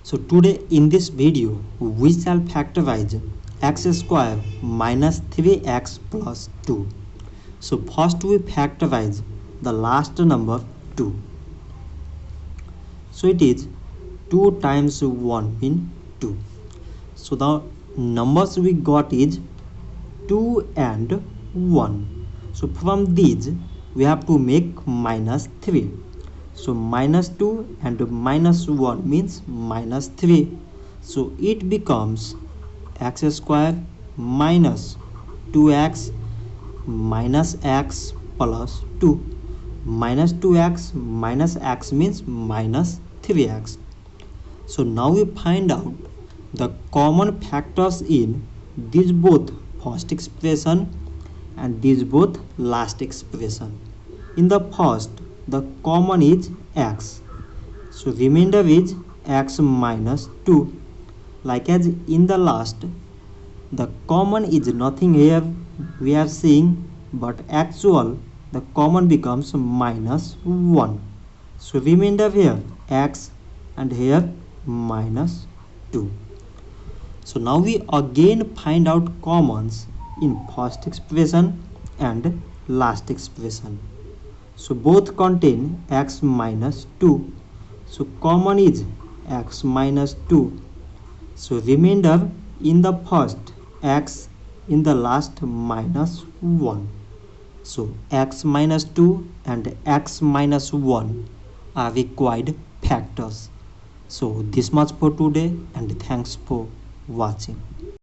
So today in this video we shall factorize x square minus 3x plus 2. So first we factorize the last number 2. So it is 2 times 1 means 2. So the numbers we got is 2 and 1. So from these we have to make minus 3. So minus 2 and minus 1 means minus 3. So it becomes x square minus 2x minus x plus 2. Minus 2x minus x means minus 3x. So now we find out the common factors in these both first expression and these both last expression. In the first, the common is x. So remainder is x minus 2. Like as in the last, the common is nothing here we are seeing, but actual the common becomes minus 1. So remainder here x and here minus 2. So now we again find out commons in first expression and last expression. So both contain x minus 2. So common is x minus 2. So remainder in the first x, in the last minus 1. So x minus 2 and x minus 1 are required factors. So this much for today and thanks for watching.